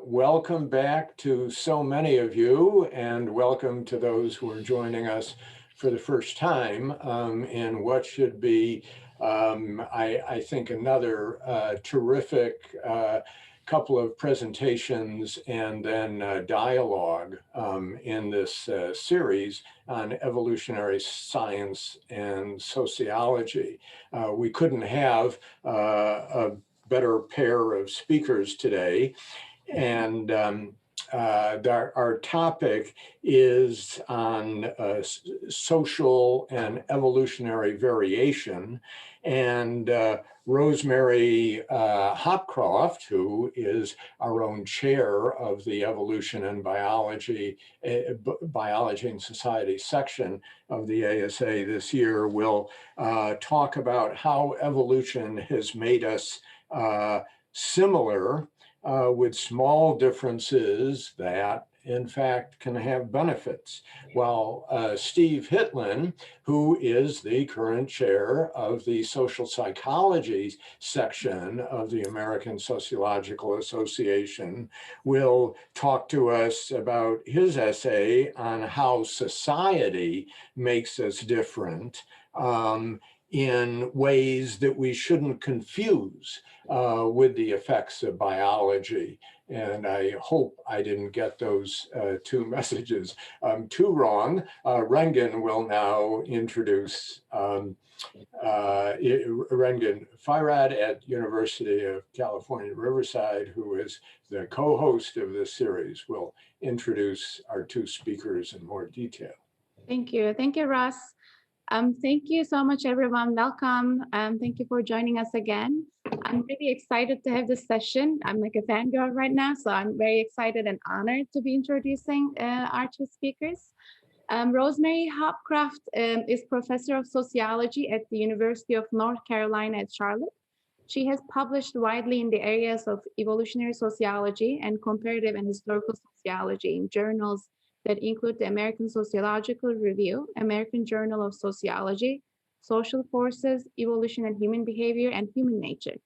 welcome back to so many of you, and welcome to those who are joining us for the first time in what should be, I think, another terrific couple of presentations and then dialogue in this series on evolutionary science and sociology. We couldn't have a better pair of speakers today. And our topic is on social and evolutionary variation. And Rosemary Hopcraft, who is our own chair of the Evolution and Biology and Society section of the ASA this year, will talk about how evolution has made us similar with small differences that in fact can have benefits. While Steve Hitlin, who is the current chair of the social psychology section of the American Sociological Association, will talk to us about his essay on how society makes us different in ways that we shouldn't confuse with the effects of biology. And I hope I didn't get those two messages too wrong. Rengen will now introduce Rengen Feirad at University of California, Riverside, who is the co-host of this series, will introduce our two speakers in more detail. Thank you. Thank you, Russ. Thank you so much, everyone. Welcome. Thank you for joining us again. I'm really excited to have this session. I'm like a fangirl right now, so I'm very excited and honored to be introducing our two speakers. Rosemary Hopcraft is professor of sociology at the University of North Carolina at Charlotte. She has published widely in the areas of evolutionary sociology and comparative and historical sociology in journals that include the American Sociological Review, American Journal of Sociology, Social Forces, Evolution and Human Behavior, and Human Nature.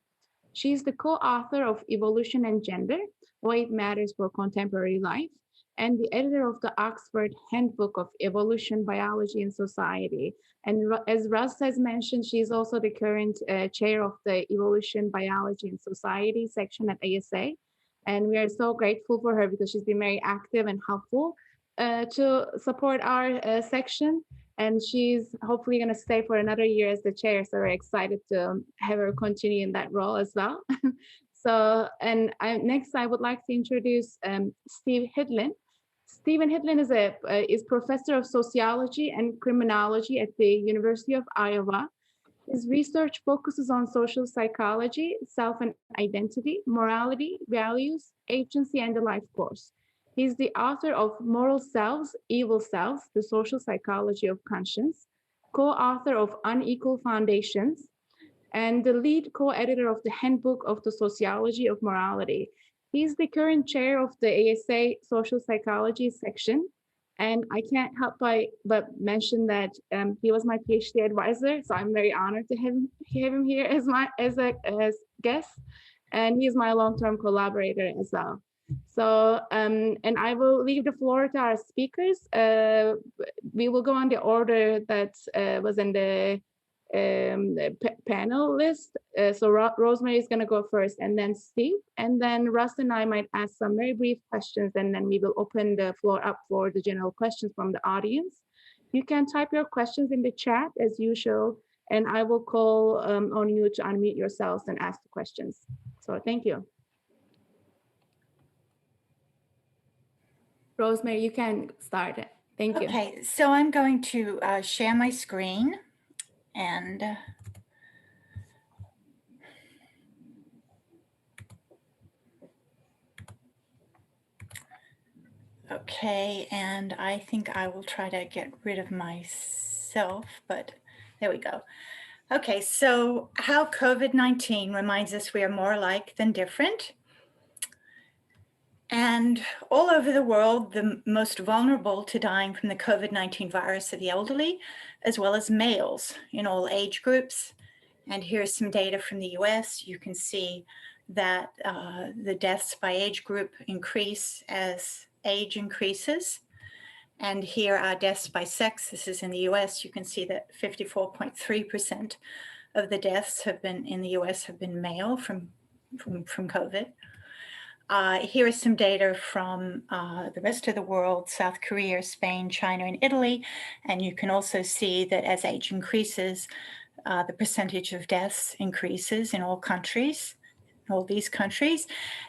She is the co-author of Evolution and Gender, Why It Matters for Contemporary Life, and the editor of the Oxford Handbook of Evolution, Biology, and Society. And as Russ has mentioned, she's also the current chair of the Evolution, Biology, and Society section at ASA. And we are so grateful for her because she's been very active and helpful to support our section, and she's hopefully going to stay for another year as the chair, so we're excited to have her continue in that role as well. Next I would like to introduce Steve Hitlin. Stephen Hitlin is professor of sociology and criminology at the University of Iowa. His research focuses on social psychology, self and identity, morality, values, agency, and the life course. He's the author of Moral Selves, Evil Selves, The Social Psychology of Conscience, co-author of Unequal Foundations, and the lead co-editor of the Handbook of the Sociology of Morality. He's the current chair of the ASA Social Psychology section, and I can't help but mention that he was my PhD advisor, so I'm very honored to have him here as guest, and he is my long-term collaborator as well. So, and I will leave the floor to our speakers. We will go on the order that was in the panel list. So Rosemary is going to go first, and then Steve, and then Russ and I might ask some very brief questions, and then we will open the floor up for the general questions from the audience. You can type your questions in the chat as usual, and I will call on you to unmute yourselves and ask the questions. So thank you. Rosemary, you can start it. Thank you. Okay, so I'm going to share my screen and okay, and I think I will try to get rid of myself, but there we go. Okay, so how COVID-19 reminds us we are more alike than different. And all over the world, the most vulnerable to dying from the COVID-19 virus are the elderly, as well as males in all age groups. And here's some data from the US. You can see that the deaths by age group increase as age increases. And here are deaths by sex. This is in the US. You can see that 54.3% of the deaths have been in the US have been male from COVID. Here is some data from the rest of the world: South Korea, Spain, China, and Italy. And you can also see that as age increases, the percentage of deaths increases in all countries, all these countries.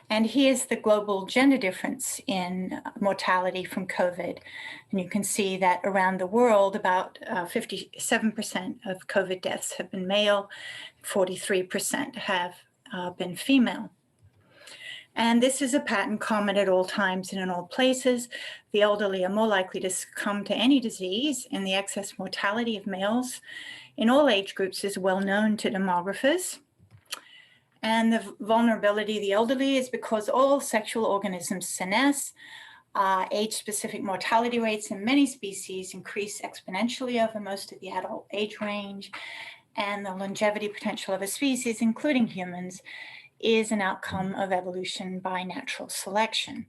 And here's the global gender difference in mortality from COVID. And you can see that around the world, about 57% of COVID deaths have been male, 43% have been female. And this is a pattern common at all times and in all places. The elderly are more likely to succumb to any disease, and the excess mortality of males in all age groups is well known to demographers. And the vulnerability of the elderly is because all sexual organisms senesce. Age-specific mortality rates in many species increase exponentially over most of the adult age range, and the longevity potential of a species, including humans, is an outcome of evolution by natural selection.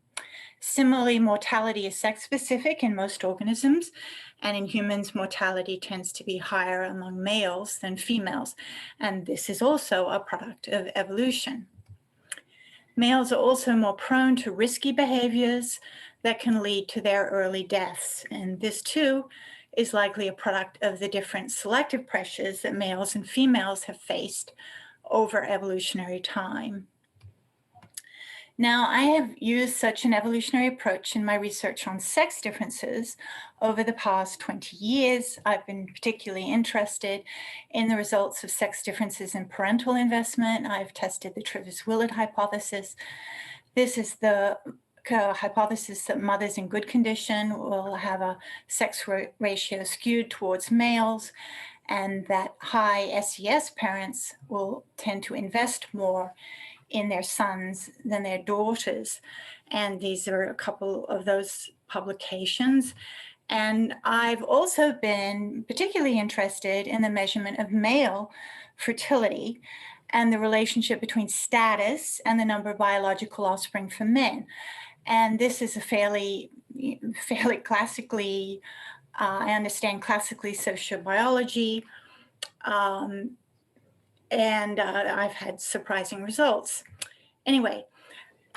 Similarly, mortality is sex-specific in most organisms, and in humans, mortality tends to be higher among males than females, and this is also a product of evolution. Males are also more prone to risky behaviors that can lead to their early deaths, and this too is likely a product of the different selective pressures that males and females have faced over evolutionary time. Now, I have used such an evolutionary approach in my research on sex differences over the past 20 years. I've been particularly interested in the results of sex differences in parental investment. I've tested the Willard hypothesis. This is the hypothesis that mothers in good condition will have a sex ratio skewed towards males, and that high SES parents will tend to invest more in their sons than their daughters. And these are a couple of those publications. And I've also been particularly interested in the measurement of male fertility and the relationship between status and the number of biological offspring for men. And this is a fairly classically, I understand classically sociobiology, and I've had surprising results. Anyway,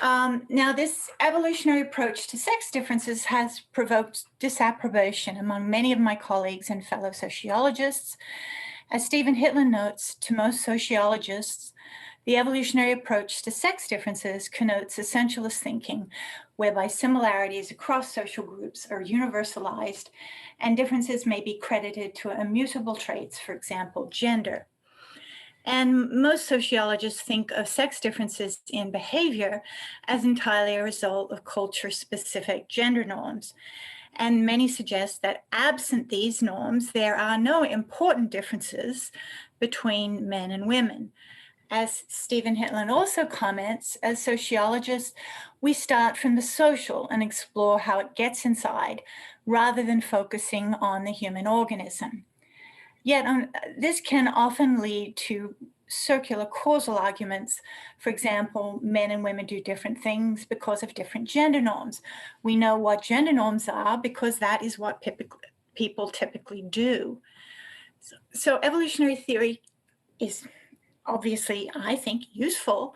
now this evolutionary approach to sex differences has provoked disapprobation among many of my colleagues and fellow sociologists. As Stephen Hitler notes, to most sociologists, the evolutionary approach to sex differences connotes essentialist thinking, whereby similarities across social groups are universalized and differences may be credited to immutable traits, for example, gender. And most sociologists think of sex differences in behavior as entirely a result of culture-specific gender norms. And many suggest that absent these norms, there are no important differences between men and women. As Stephen Hitler also comments, as sociologists, we start from the social and explore how it gets inside, rather than focusing on the human organism. Yet this can often lead to circular causal arguments. For example, men and women do different things because of different gender norms. We know what gender norms are because that is what people typically do. So evolutionary theory is obviously, I think, useful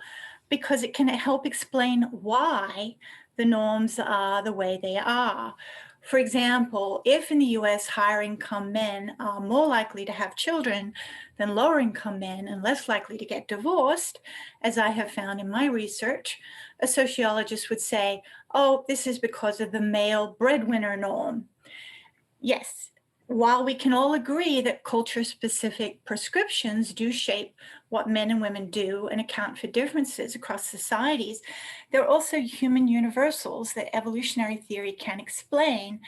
because it can help explain why the norms are the way they are. For example, if in the US higher income men are more likely to have children than lower income men and less likely to get divorced, as I have found in my research, a sociologist would say, oh, this is because of the male breadwinner norm. Yes, while we can all agree that culture-specific prescriptions do shape what men and women do and account for differences across societies, there are also human universals that evolutionary theory can explain,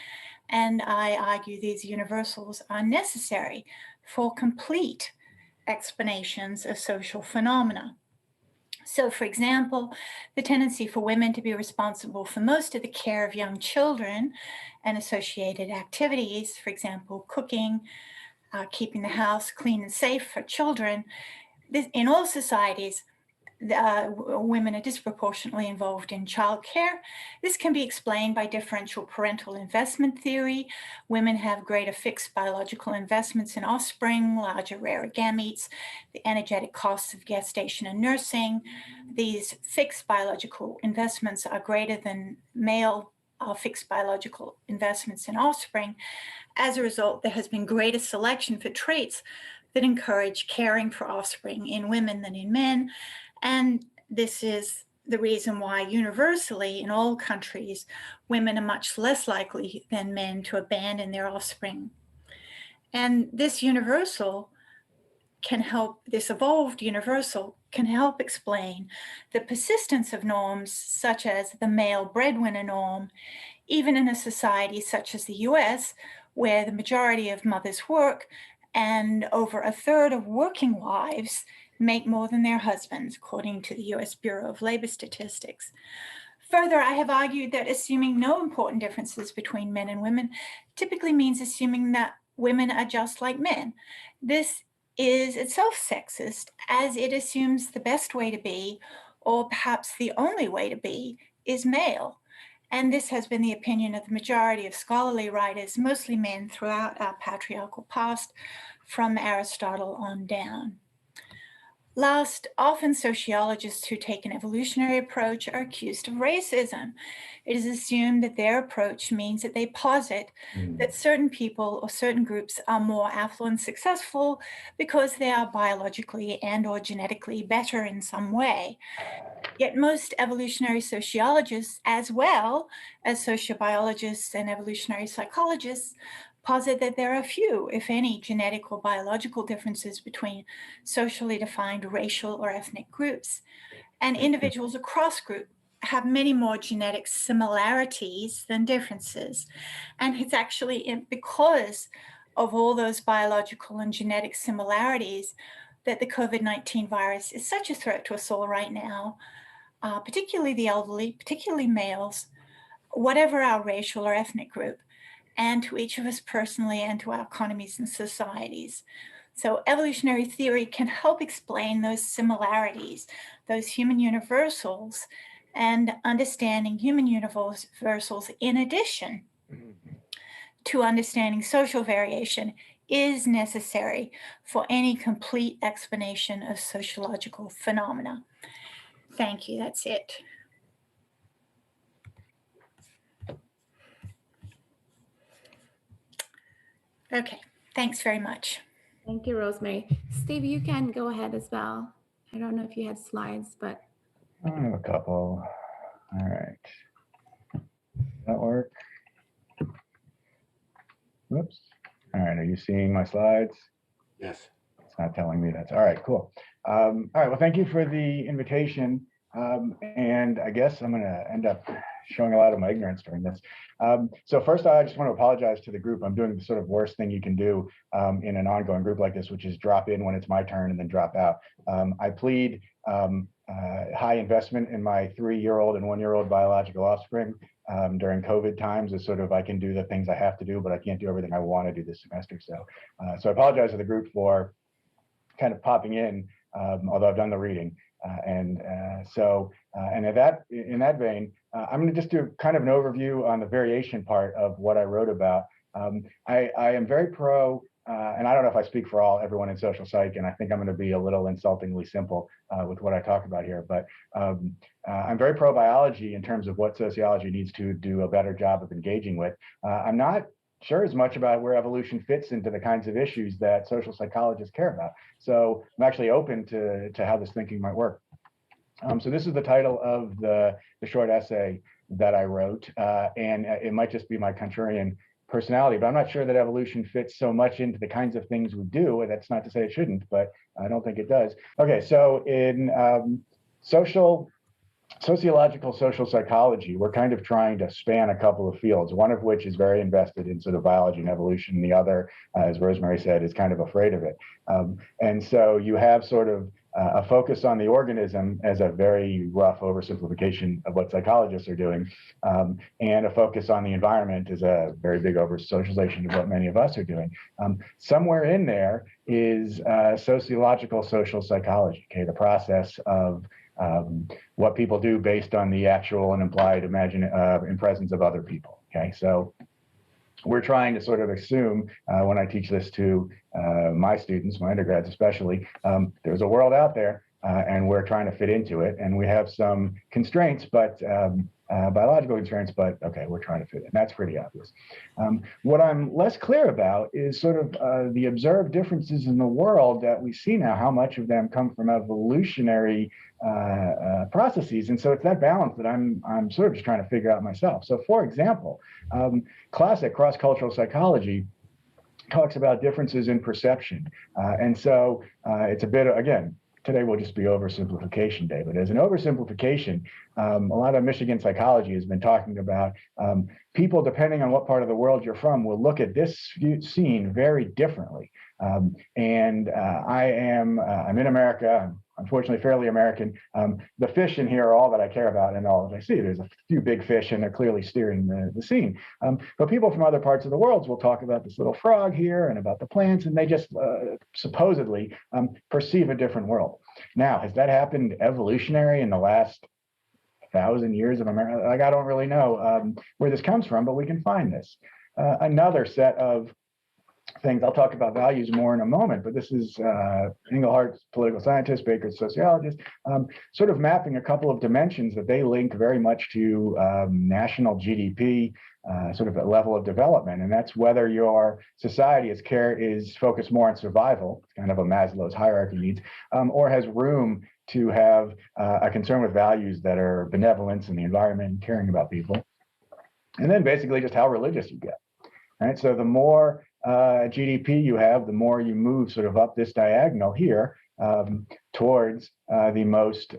and I argue these universals are necessary for complete explanations of social phenomena. So, for example, the tendency for women to be responsible for most of the care of young children and associated activities, for example, cooking, keeping the house clean and safe for children, in all societies, women are disproportionately involved in childcare. This can be explained by differential parental investment theory. Women have greater fixed biological investments in offspring, larger, rarer gametes, the energetic costs of gestation and nursing. These fixed biological investments are greater than male fixed biological investments in offspring. As a result, there has been greater selection for traits that encourage caring for offspring in women than in men. And this is the reason why universally in all countries, women are much less likely than men to abandon their offspring. And this universal can help, this evolved universal can help explain the persistence of norms such as the male breadwinner norm, even in a society such as the US, where the majority of mothers work and over a third of working wives make more than their husbands, according to the US Bureau of Labor Statistics. Further, I have argued that assuming no important differences between men and women typically means assuming that women are just like men. This is itself sexist, as it assumes the best way to be, or perhaps the only way to be, is male. And this has been the opinion of the majority of scholarly writers, mostly men, throughout our patriarchal past, from Aristotle on down. Last, often sociologists who take an evolutionary approach are accused of racism. It is assumed that their approach means that they posit that certain people or certain groups are more affluent, successful because they are biologically and or genetically better in some way. Yet most evolutionary sociologists, as well as sociobiologists and evolutionary psychologists, posit that there are few, if any, genetic or biological differences between socially defined racial or ethnic groups. And individuals across groups have many more genetic similarities than differences. And it's actually because of all those biological and genetic similarities that the COVID-19 virus is such a threat to us all right now, particularly the elderly, particularly males, whatever our racial or ethnic group, and to each of us personally and to our economies and societies. So evolutionary theory can help explain those similarities, those human universals, and understanding human universals in addition to understanding social variation is necessary for any complete explanation of sociological phenomena. Thank you, that's it. Okay, thanks very much. Thank you, Rosemary. Steve, you can go ahead as well. I don't know if you had slides, but. I have a couple. All right. Does that work? Whoops. All right, are you seeing my slides? Yes. It's not telling me that's all right, cool. All right, well, thank you for the invitation. And I guess I'm gonna end up showing a lot of my ignorance during this. So first, I just want to apologize to the group. I'm doing the sort of worst thing you can do in an ongoing group like this, which is drop in when it's my turn and then drop out. I plead high investment in my 3-year-old and 1-year-old biological offspring during COVID times is sort of, I can do the things I have to do, but I can't do everything I want to do this semester. So I apologize to the group for kind of popping in, although I've done the reading. And in that vein, I'm going to just do kind of an overview on the variation part of what I wrote about. I am very pro, and I don't know if I speak for everyone in social psych, and I think I'm going to be a little insultingly simple with what I talk about here, but I'm very pro biology in terms of what sociology needs to do a better job of engaging with. I'm not sure as much about where evolution fits into the kinds of issues that social psychologists care about. So I'm actually open to how this thinking might work. So this is the title of the short essay that I wrote, and it might just be my contrarian personality, but I'm not sure that evolution fits so much into the kinds of things we do. That's not to say it shouldn't, but I don't think it does. Okay, so in sociological social psychology, we're kind of trying to span a couple of fields, one of which is very invested in sort of biology and evolution, and the other, as Rosemary said, is kind of afraid of it. And so you have sort of a focus on the organism as a very rough oversimplification of what psychologists are doing, and a focus on the environment is a very big over-socialization of what many of us are doing. Somewhere in there is sociological social psychology, okay, the process of what people do based on the actual and implied impressions of other people. Okay, so we're trying to sort of assume when I teach this to my students, my undergrads especially, there's a world out there and we're trying to fit into it. And we have some constraints, but biological constraints, but okay, we're trying to fit in. That's pretty obvious. What I'm less clear about is sort of the observed differences in the world that we see now, how much of them come from evolutionary processes. And so it's that balance that I'm sort of just trying to figure out myself. So for example, classic cross-cultural psychology talks about differences in perception. And so it's a bit, again, today will just be oversimplification day, but as an oversimplification, a lot of Michigan psychology has been talking about people, depending on what part of the world you're from, will look at this scene very differently. I'm in America. I'm unfortunately fairly American. The fish in here are all that I care about and all that I see. There's a few big fish and they're clearly steering the scene. But people from other parts of the world will talk about this little frog here and about the plants, and they just supposedly perceive a different world. Now, has that happened evolutionary in the last 1,000 years of America? Like, I don't really know where this comes from, but we can find this. Another set of things, I'll talk about values more in a moment, but this is Englehart's political scientist, Baker's sociologist, sort of mapping a couple of dimensions that they link very much to national GDP, sort of a level of development. And that's whether your society is focused more on survival, kind of a Maslow's hierarchy needs, or has room to have a concern with values that are benevolence in the environment and caring about people. And then basically just how religious you get. Right? So the more GDP you have, the more you move sort of up this diagonal here towards the most,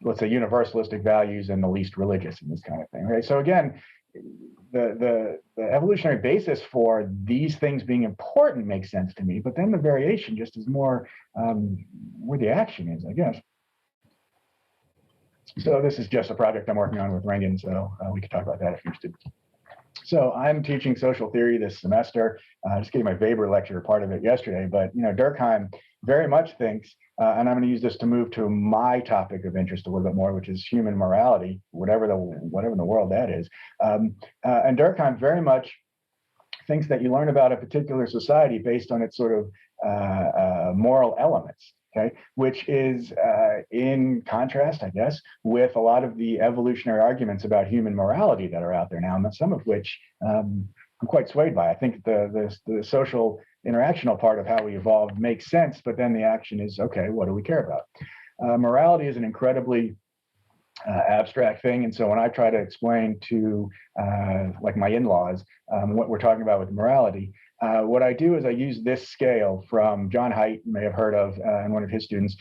let's say, universalistic values and the least religious and this kind of thing. Right? So again, the evolutionary basis for these things being important makes sense to me, but then the variation just is more where the action is, I guess. So this is just a project I'm working on with Reagan, so we could talk about that if you're interested. So I'm teaching social theory this semester. I just gave my Weber lecture, part of it yesterday, but Durkheim very much thinks, and I'm going to use this to move to my topic of interest a little bit more, which is human morality, whatever in the world that is. And Durkheim very much thinks that you learn about a particular society based on its sort of moral elements. Okay, which is in contrast, I guess, with a lot of the evolutionary arguments about human morality that are out there now, and some of which I'm quite swayed by. I think the social interactional part of how we evolved makes sense, but then the action is, okay, what do we care about? Morality is an incredibly abstract thing, and so when I try to explain to like my in-laws what we're talking about with morality, what I do is I use this scale from John Haidt, you may have heard of, and one of his students.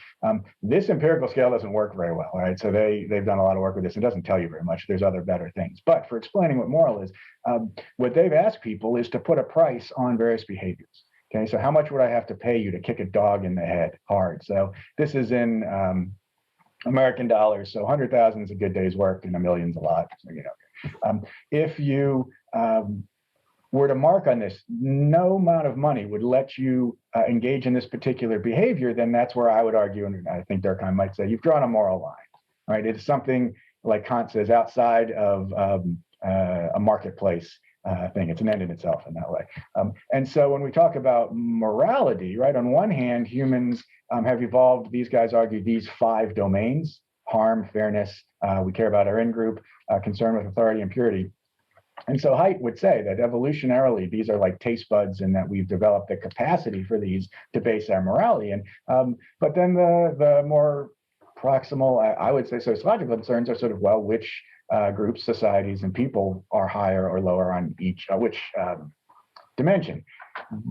This empirical scale doesn't work very well, right? So they've done a lot of work with this. It doesn't tell you very much. There's other better things. But for explaining what moral is, what they've asked people is to put a price on various behaviors. Okay, so how much would I have to pay you to kick a dog in the head hard? So this is in American dollars. So 100,000 is a good day's work, and a million's a lot. So, if you were to mark on this, no amount of money would let you engage in this particular behavior, then that's where I would argue, and I think Durkheim might say, you've drawn a moral line, right? It's something, like Kant says, outside of a marketplace thing. It's an end in itself in that way. And so when we talk about morality, right, on one hand, humans have evolved, these guys argue, these 5 domains: harm, fairness, we care about our in-group, concern with authority and purity. And so Haidt would say that evolutionarily, these are like taste buds, and that we've developed the capacity for these to base our morality in. But then the more proximal, I would say, sociological concerns are sort of, well, which groups, societies, and people are higher or lower on each, which dimension.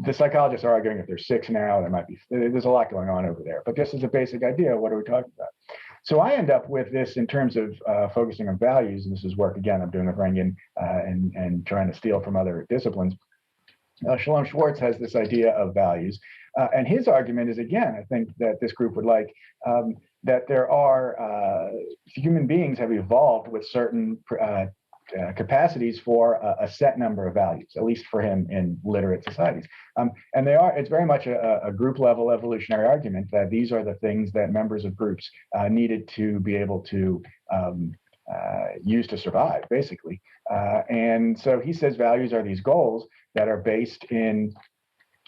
The psychologists are arguing if there's 6 now, there's a lot going on over there. But just as a basic idea, what are we talking about? So I end up with this in terms of focusing on values, and this is work, again, I'm doing with Reagan and trying to steal from other disciplines. Shalom Schwartz has this idea of values, and his argument is, again, I think that this group would like, that there are, human beings have evolved with certain capacities for a set number of values, at least for him in literate societies. And it's very much a group level evolutionary argument that these are the things that members of groups needed to be able to use to survive, basically. And so he says values are these goals that are based in,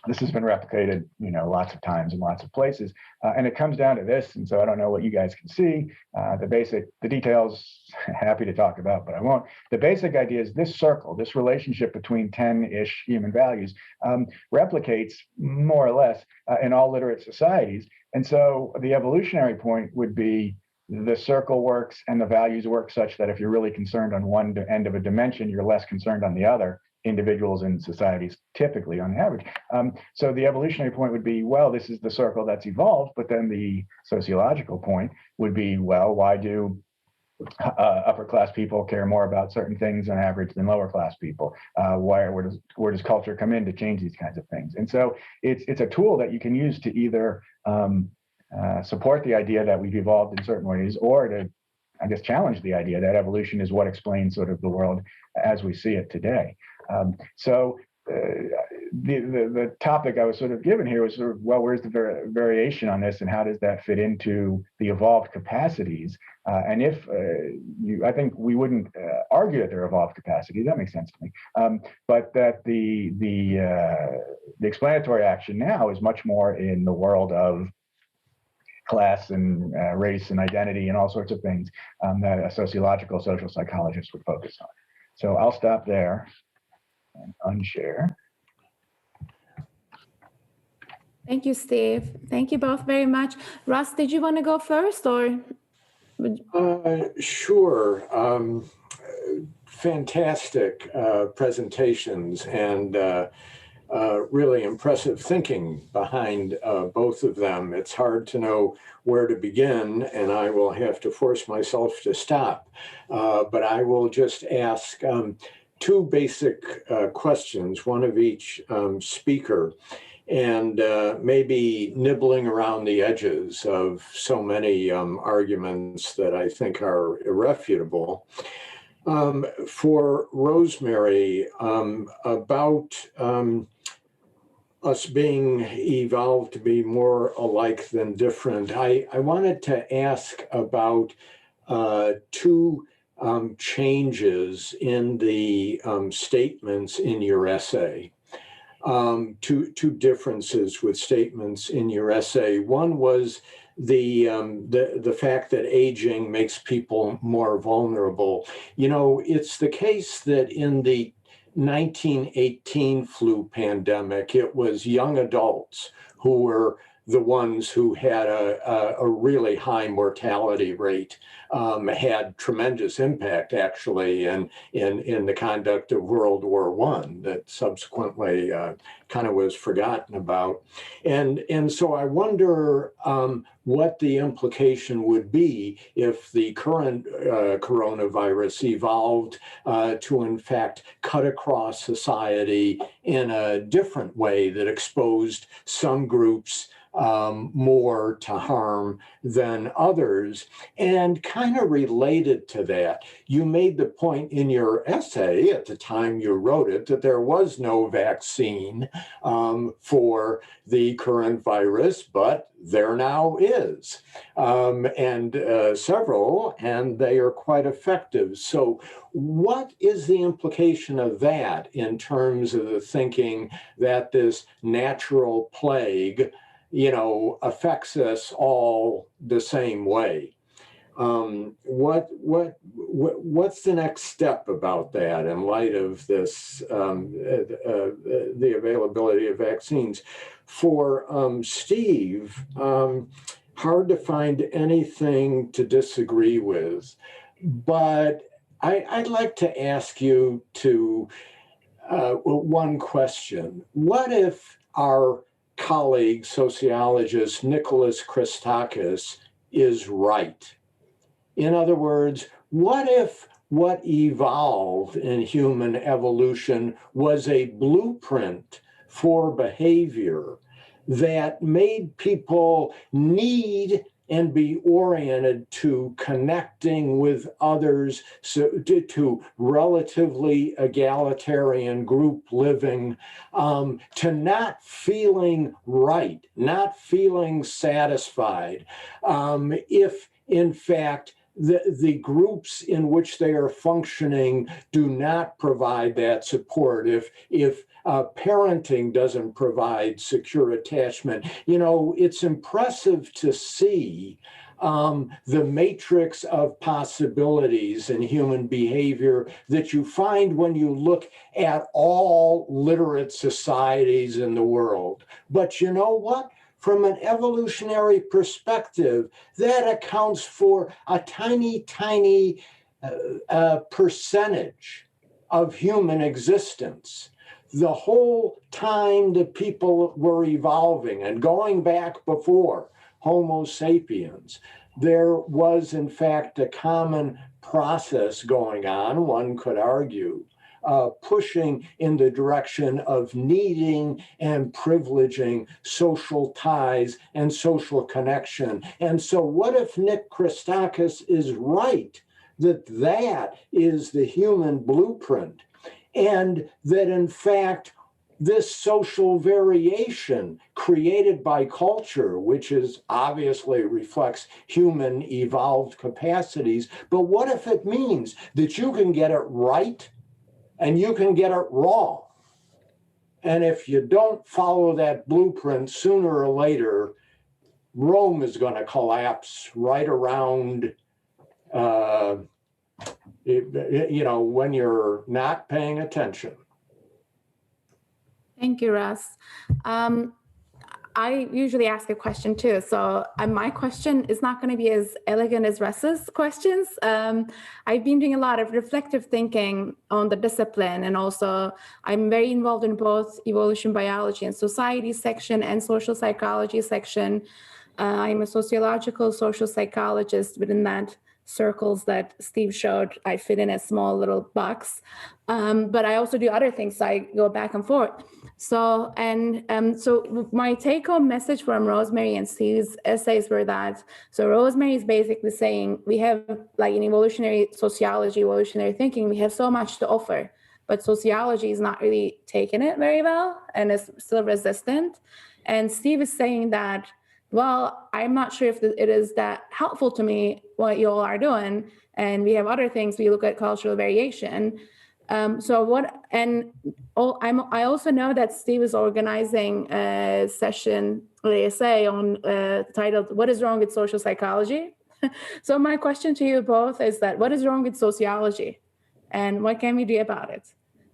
this has been replicated, lots of times in lots of places. And it comes down to this. And so I don't know what you guys can see. The details, happy to talk about, but I won't. The basic idea is this circle, this relationship between 10-ish human values replicates more or less in all literate societies. And so the evolutionary point would be the circle works and the values work such that if you're really concerned on one end of a dimension, you're less concerned on the other. Individuals in societies typically on average. So the evolutionary point would be, well, this is the circle that's evolved, but then the sociological point would be, well, why do upper class people care more about certain things on average than lower class people? Where does culture come in to change these kinds of things? And so it's a tool that you can use to either support the idea that we've evolved in certain ways, or to, I guess, challenge the idea that evolution is what explains sort of the world as we see it today. So the topic I was sort of given here was sort of, well, where's the variation on this, and how does that fit into the evolved capacities? And if I think we wouldn't argue that they're evolved capacities, that makes sense to me, but that the explanatory action now is much more in the world of class and race and identity and all sorts of things that a sociological social psychologist would focus on. So I'll stop there and unshare. Thank you, Steve. Thank you both very much. Russ, did you want to go first, or? Sure. Fantastic presentations and really impressive thinking behind both of them. It's hard to know where to begin, and I will have to force myself to stop. But I will just ask two basic questions, one of each speaker, and maybe nibbling around the edges of so many arguments that I think are irrefutable. For Rosemary, about us being evolved to be more alike than different, I wanted to ask about two changes in the statements in your essay. Two differences with statements in your essay. One was the fact that aging makes people more vulnerable. It's the case that in the 1918 flu pandemic, it was young adults who were the ones who had a really high mortality rate, had tremendous impact actually in the conduct of World War I that subsequently kind of was forgotten about. And so I wonder what the implication would be if the current coronavirus evolved to in fact cut across society in a different way that exposed some groups more to harm than others. And kind of related to that, you made the point in your essay at the time you wrote it that there was no vaccine for the current virus, but there now is, and several, and they are quite effective. So what is the implication of that in terms of the thinking that this natural plague affects us all the same way? What's the next step about that in light of this, the availability of vaccines? For Steve, hard to find anything to disagree with, but I'd like to ask you one question. What if our colleague, sociologist Nicholas Christakis, is right? In other words, what if what evolved in human evolution was a blueprint for behavior that made people need and be oriented to connecting with others, so to relatively egalitarian group living, to not feeling right, not feeling satisfied, if in fact the groups in which they are functioning do not provide that support, if parenting doesn't provide secure attachment. You know, it's impressive to see the matrix of possibilities in human behavior that you find when you look at all literate societies in the world. But you know what? From an evolutionary perspective, that accounts for a tiny, tiny percentage of human existence. The whole time that people were evolving and going back before Homo sapiens, there was in fact a common process going on, one could argue, pushing in the direction of needing and privileging social ties and social connection. And so what if Nick Christakis is right, that that is the human blueprint, and that in fact this social variation created by culture, which is obviously reflects human evolved capacities, but what if it means that you can get it right and you can get it wrong? And if you don't follow that blueprint, sooner or later, Rome is going to collapse right around, you know, when you're not paying attention. Thank you, Russ. I usually ask a question too. So my question is not going to be as elegant as Russ's questions. I've been doing a lot of reflective thinking on the discipline, and also I'm very involved in both evolution biology and society section and social psychology section. I'm a sociological social psychologist. Within that circles that Steve showed, I fit in a small little box. But I also do other things. I go back and forth. So my take-home message from Rosemary and Steve's essays were that, so Rosemary is basically saying we have, like in evolutionary sociology, evolutionary thinking, we have so much to offer, but sociology is not really taking it very well and is still resistant. And Steve is saying that, well, I'm not sure if it is that helpful to me what you all are doing, and we have other things. We look at cultural variation. I also know that Steve is organizing a session, an essay on titled "What is Wrong with Social Psychology?" So my question to you both is that what is wrong with sociology, and what can we do about it?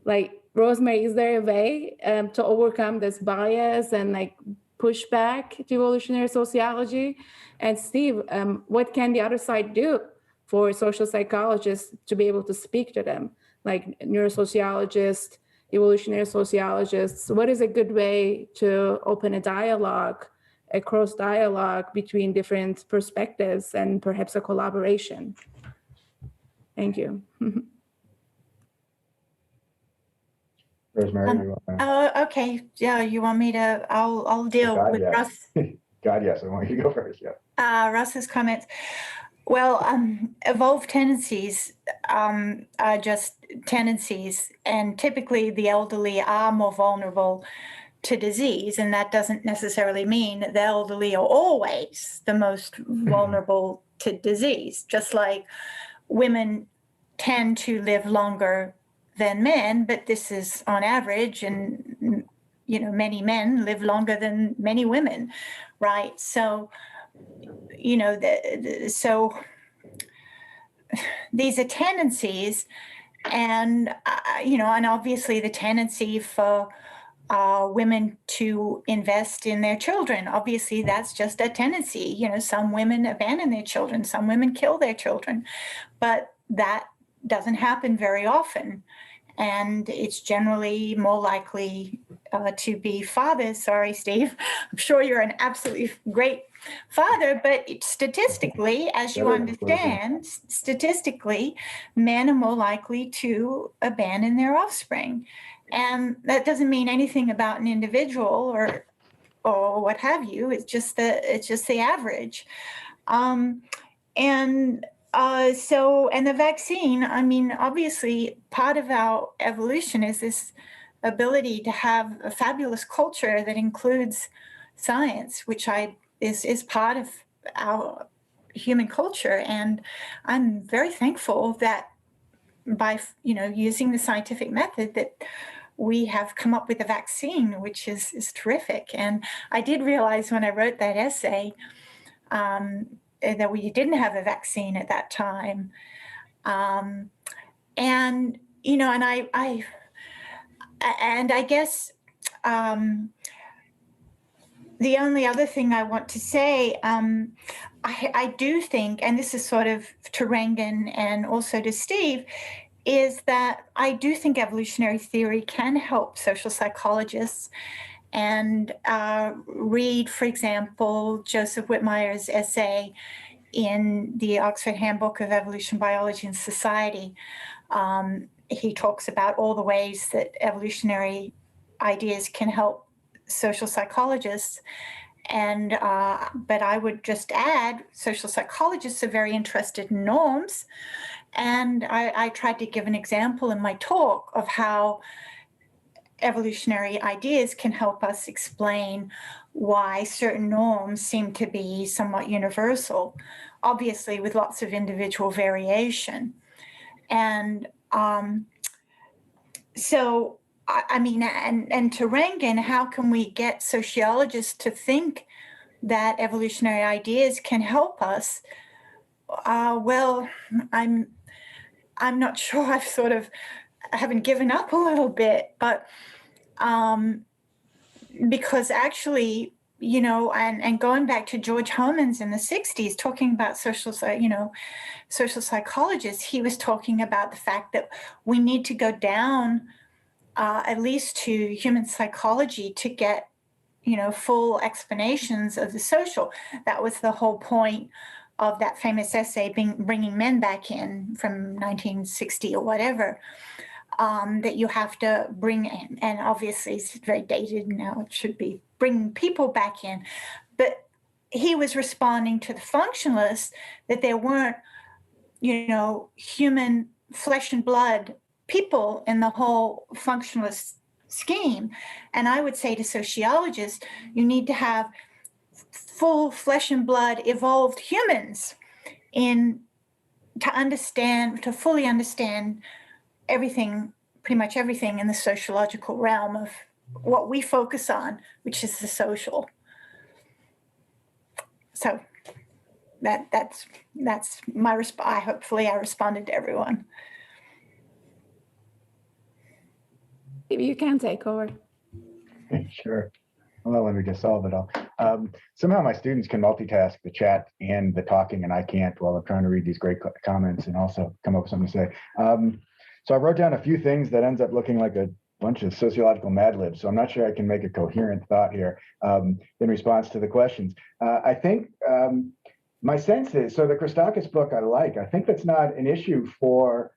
Like, Rosemary, is there a way to overcome this bias and like push back to evolutionary sociology? And Steve, what can the other side do for social psychologists to be able to speak to them, like neurosociologists, evolutionary sociologists? What is a good way to open a dialogue, a cross dialogue between different perspectives and perhaps a collaboration? Thank you. Rosemary, okay. Yeah, you want me to? I'll deal with yes. Russ. God, yes. I want you to go first. Yeah. Russ's comments. Well, evolved tendencies are just tendencies, and typically the elderly are more vulnerable to disease, and that doesn't necessarily mean the elderly are always the most vulnerable to disease. Just like women tend to live longer than men, but this is on average, and you know, many men live longer than many women, right? So, you know, so these are tendencies, and you know, and obviously the tendency for women to invest in their children, obviously that's just a tendency. You know, some women abandon their children, some women kill their children, but that doesn't happen very often. And it's generally more likely to be fathers. Sorry, Steve. I'm sure you're an absolutely great father, but statistically, as you understand, statistically, men are more likely to abandon their offspring. And that doesn't mean anything about an individual or what have you. It's just the average. And and the vaccine, I mean, obviously, part of our evolution is this ability to have a fabulous culture that includes science, which is part of our human culture. And I'm very thankful that by using the scientific method that we have come up with a vaccine, which is terrific. And I did realize when I wrote that essay that we didn't have a vaccine at that time. And I guess the only other thing I want to say, I do think, and this is sort of to Rangan and also to Steve, is that I do think evolutionary theory can help social psychologists. And read, for example, Joseph Whitmire's essay in the Oxford Handbook of Evolution, Biology, and Society. He talks about all the ways that evolutionary ideas can help social psychologists. And but I would just add, social psychologists are very interested in norms. And I tried to give an example in my talk of how evolutionary ideas can help us explain why certain norms seem to be somewhat universal, obviously with lots of individual variation. And so, I mean, and to Rangan, how can we get sociologists to think that evolutionary ideas can help us? Well, I'm not sure. I haven't given up a little bit, but because actually, and going back to George Homans in the 60s, talking about social psychologists, he was talking about the fact that we need to go down at least to human psychology to get, full explanations of the social. That was the whole point of that famous essay, Bringing Men Back In, from 1960 or whatever, that you have to bring in. And obviously it's very dated now, it should be bringing people back in. But he was responding to the functionalists that there weren't, human flesh and blood people in the whole functionalist scheme. And I would say to sociologists, you need to have full flesh and blood evolved humans to fully understand everything, pretty much everything in the sociological realm of what we focus on, which is the social. So that's my response. Hopefully I responded to everyone. You can take over. Sure. Well, let me just solve it all. Somehow my students can multitask the chat and the talking, and I can't while I'm trying to read these great comments and also come up with something to say. So I wrote down a few things that ends up looking like a bunch of sociological Mad Libs. So I'm not sure I can make a coherent thought here in response to the questions. I think my sense is, so the Christakis book I think that's not an issue for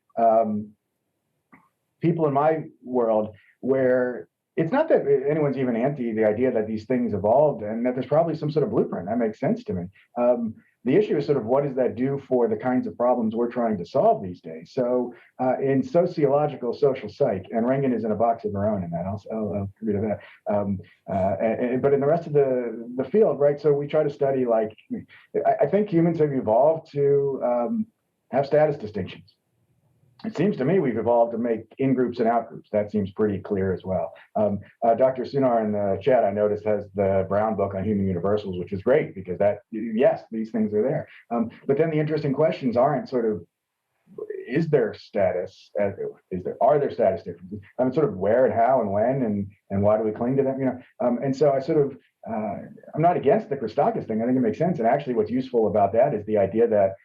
people in my world, where it's not that anyone's even anti the idea that these things evolved and that there's probably some sort of blueprint. That makes sense to me. The issue is sort of what does that do for the kinds of problems we're trying to solve these days? So in sociological social psych, and Rangan is in a box of her own in that, I'll get rid of that. But in the rest of the field, right, so we try to study, like, I think humans have evolved to have status distinctions. It seems to me we've evolved to make in-groups and out-groups. That seems pretty clear as well. Dr. Sunar in the chat, I noticed, has the Brown book on human universals, which is great because yes, these things are there. But then the interesting questions aren't sort of, are there status differences? Sort of where and how and when and why do we cling to them? And so I sort of, I'm not against the Christakis thing. I think it makes sense. And actually what's useful about that is the idea that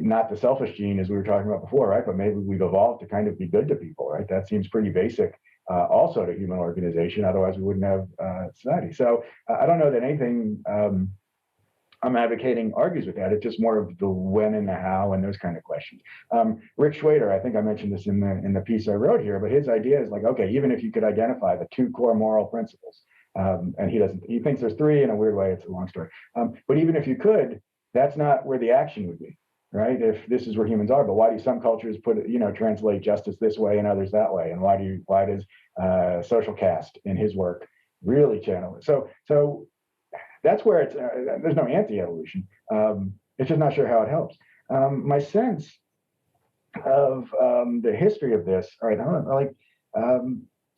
not the selfish gene as we were talking about before, right? But maybe we've evolved to kind of be good to people, right? That seems pretty basic also to human organization. Otherwise we wouldn't have society. So I don't know that anything I'm advocating argues with that. It's just more of the when and the how and those kind of questions. Rick Schwader, I think I mentioned this in the piece I wrote here, but his idea is like, okay, even if you could identify the 2 core moral principles, and he thinks there's 3 in a weird way, it's a long story. But even if you could, that's not where the action would be, right? If this is where humans are, but why do some cultures translate justice this way and others that way? And why does social caste in his work really channel it? So that's where it's, there's no anti-evolution. It's just not sure how it helps. My sense of the history of this, all right, I don't know, like,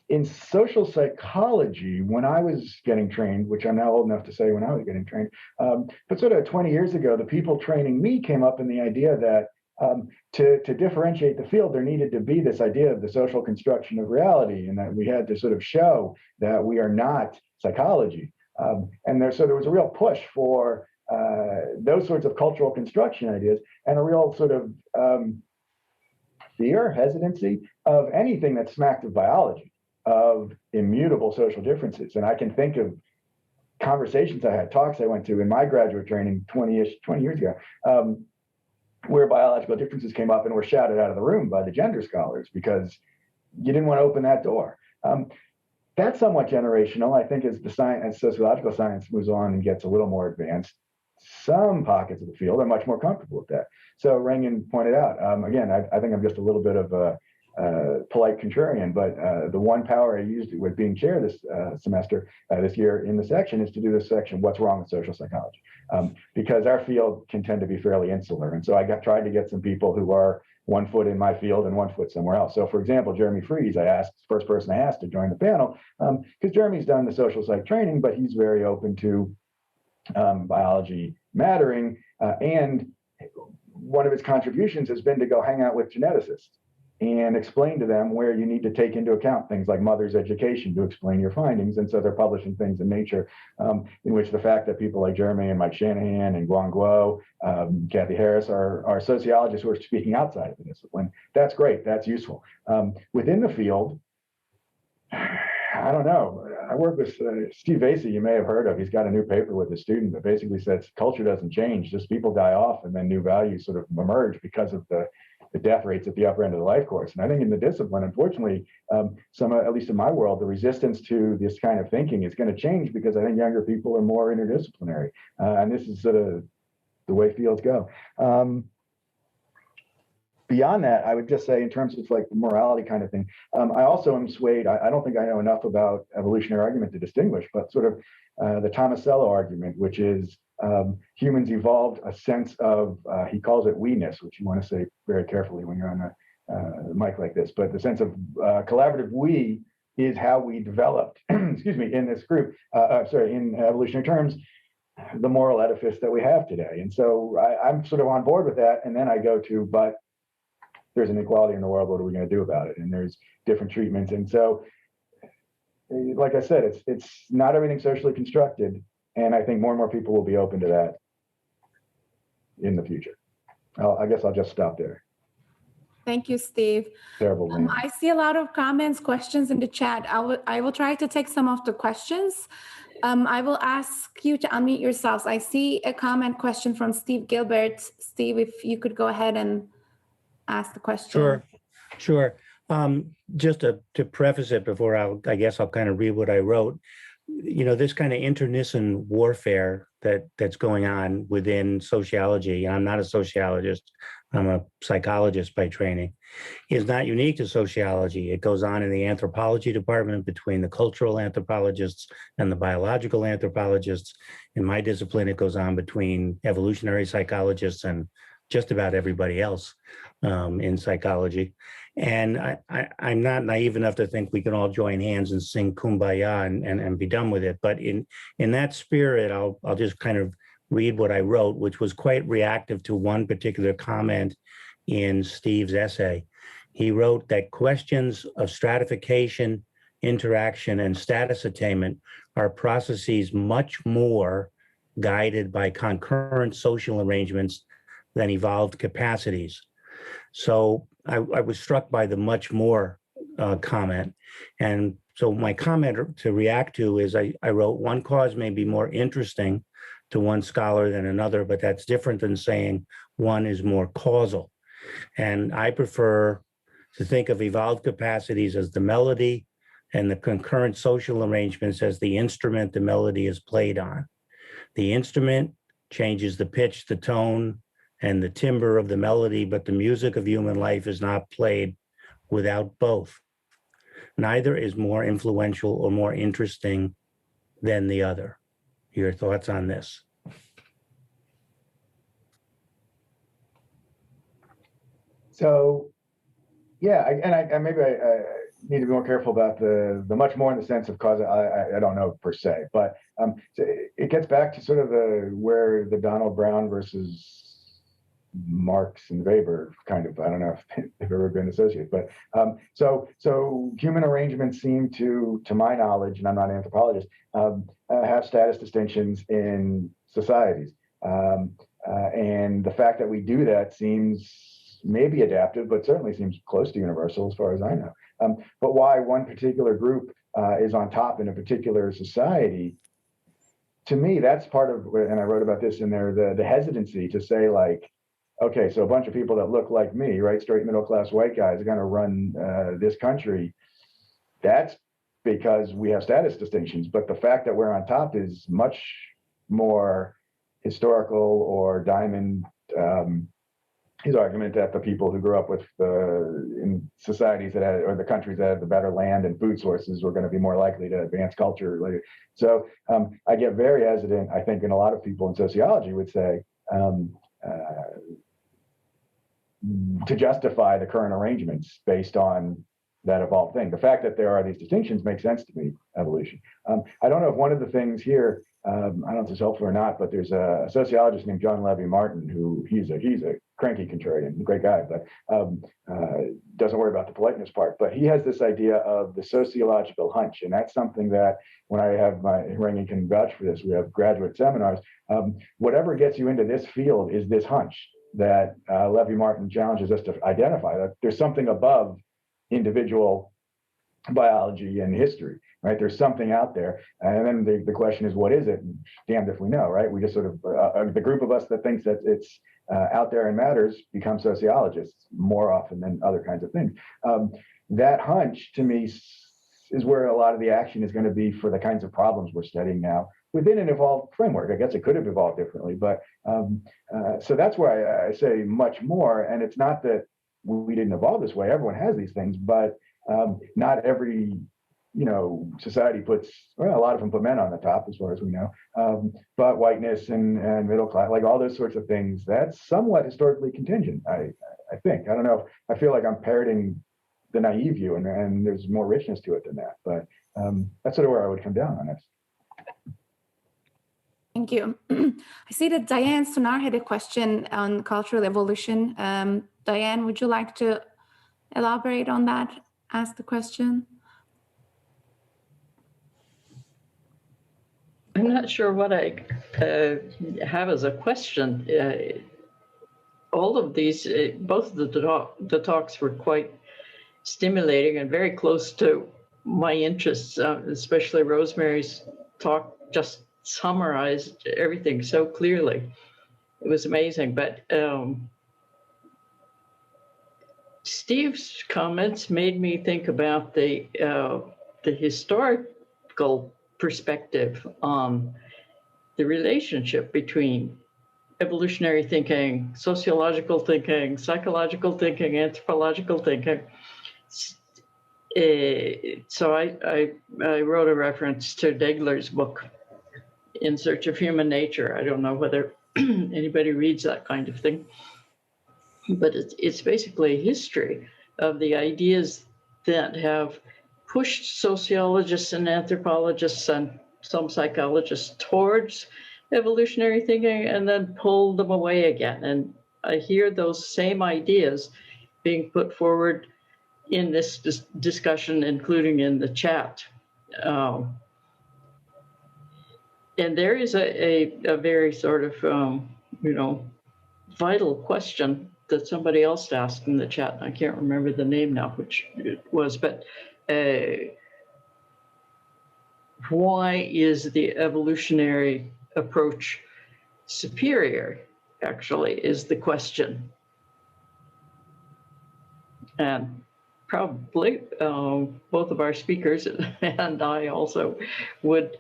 in social psychology, when I was getting trained, which I'm now old enough to say when I was getting trained, but sort of 20 years ago, the people training me came up in the idea that to differentiate the field, there needed to be this idea of the social construction of reality, and that we had to sort of show that we are not psychology. So there was a real push for those sorts of cultural construction ideas, and a real sort of fear, hesitancy of anything that smacked of biology, of immutable social differences. And I can think of conversations I had, talks I went to in my graduate training 20 years ago, where biological differences came up and were shouted out of the room by the gender scholars because you didn't want to open that door. That's somewhat generational. I think as sociological science moves on and gets a little more advanced, some pockets of the field are much more comfortable with that. So Rangan pointed out, again, I think I'm just a little bit of a polite contrarian, but the one power I used with being chair this this year in the section is to do this section, what's wrong with social psychology? Because our field can tend to be fairly insular. And so I tried to get some people who are 1 foot in my field and 1 foot somewhere else. So for example, Jeremy Fries, first person I asked to join the panel, because Jeremy's done the social psych training, but he's very open to biology mattering. And one of his contributions has been to go hang out with geneticists and explain to them where you need to take into account things like mother's education to explain your findings. And so they're publishing things in Nature, in which the fact that people like Jeremy and Mike Shanahan and Guang Guo, Kathy Harris are sociologists who are speaking outside of the discipline. That's great. That's useful. Within the field, I don't know. I work with Steve Vasey, you may have heard of. He's got a new paper with a student that basically says culture doesn't change, just people die off and then new values sort of emerge because of the death rates at the upper end of the life course. And I think in the discipline, unfortunately, at least in my world, the resistance to this kind of thinking is going to change because I think younger people are more interdisciplinary. And this is sort of the way fields go. Beyond that, I would just say in terms of like the morality kind of thing, I also am swayed. I don't think I know enough about evolutionary argument to distinguish, but sort of the Tomasello argument, which is humans evolved a sense of, he calls it we-ness, which you want to say very carefully when you're on a mic like this, but the sense of collaborative we is how we developed, excuse me, in this group, in evolutionary terms, the moral edifice that we have today. And so I'm sort of on board with that. And then I go to, but there's inequality in the world, what are we going to do about it? And there's different treatments. And so, like I said, it's not everything socially constructed. And I think more and more people will be open to that in the future. I guess I'll just stop there. Thank you, Steve. Terrible name. I see a lot of comments, questions in the chat. I will try to take some of the questions. I will ask you to unmute yourselves. I see a question from Steve Gilbert. Steve, if you could go ahead and ask the question. Sure. Just to preface it before I guess I'll kind of read what I wrote. You know, this kind of internecine warfare that's going on within sociology, and I'm not a sociologist, I'm a psychologist by training, is not unique to sociology. It goes on in the anthropology department between the cultural anthropologists and the biological anthropologists. In my discipline, it goes on between evolutionary psychologists and just about everybody else in psychology. And I'm not naive enough to think we can all join hands and sing Kumbaya and be done with it. But in that spirit, I'll just kind of read what I wrote, which was quite reactive to one particular comment in Steve's essay. He wrote that questions of stratification, interaction, and status attainment are processes much more guided by concurrent social arrangements than evolved capacities. So I was struck by the much more comment. And so my comment to react to is I wrote, one cause may be more interesting to one scholar than another, but that's different than saying one is more causal. And I prefer to think of evolved capacities as the melody and the concurrent social arrangements as the instrument the melody is played on. The instrument changes the pitch, the tone, and the timbre of the melody, but the music of human life is not played without both. Neither is more influential or more interesting than the other. Your thoughts on this? So, yeah, I maybe I need to be more careful about the much more in the sense of cause. I don't know per se, but so it gets back to sort of where the Donald Brown versus Marx and Weber kind of, I don't know if they've ever been associated, but so human arrangements seem to my knowledge, and I'm not an anthropologist, have status distinctions in societies, and the fact that we do that seems maybe adaptive, but certainly seems close to universal as far as I know. But why one particular group is on top in a particular society, to me, that's part of, and I wrote about this in there, the hesitancy to say like, okay, so a bunch of people that look like me, right, straight middle class white guys are going to run this country. That's because we have status distinctions. But the fact that we're on top is much more historical, or Diamond, his argument that the people who grew up with in societies that had, or the countries that had the better land and food sources, were going to be more likely to advance culture later. So I get very hesitant, I think, and a lot of people in sociology would say, to justify the current arrangements based on that evolved thing. The fact that there are these distinctions makes sense to me, evolution. I don't know if one of the things here, I don't know if it's helpful or not, but there's a sociologist named John Levy Martin, who he's a cranky contrarian, great guy, but doesn't worry about the politeness part. But he has this idea of the sociological hunch. And that's something that when I have Rangi can vouch for this, we have graduate seminars, whatever gets you into this field is this hunch that Levy Martin challenges us to identify, that there's something above individual biology and history, right? There's something out there. And then the question is, what is it? And damned if we know, right? We just sort of, the group of us that thinks that it's out there and matters become sociologists more often than other kinds of things. That hunch, to me, is where a lot of the action is going to be for the kinds of problems we're studying now within an evolved framework. I guess it could have evolved differently, but so that's why I say much more. And it's not that we didn't evolve this way. Everyone has these things, but not every, society puts, well, a lot of them put men on the top, as far as we know. But whiteness and middle class, like all those sorts of things, that's somewhat historically contingent, I think. I don't know. I feel like I'm parroting the naive view, and there's more richness to it than that. But that's sort of where I would come down on this. Thank you. I see that Diane Sonar had a question on cultural evolution. Diane, would you like to elaborate on that? Ask the question. I'm not sure what I have as a question. All of these, both of the talks were quite stimulating and very close to my interests, especially Rosemary's talk just summarized everything so clearly. It was amazing. But Steve's comments made me think about the historical perspective on the relationship between evolutionary thinking, sociological thinking, psychological thinking, anthropological thinking. So I wrote a reference to Degler's book, In Search of Human Nature. I don't know whether anybody reads that kind of thing, but it's basically a history of the ideas that have pushed sociologists and anthropologists and some psychologists towards evolutionary thinking and then pulled them away again. And I hear those same ideas being put forward in this discussion, including in the chat. And there is a very sort of, vital question that somebody else asked in the chat. I can't remember the name now, which it was, but why is the evolutionary approach superior, actually, is the question. And probably both of our speakers and I also would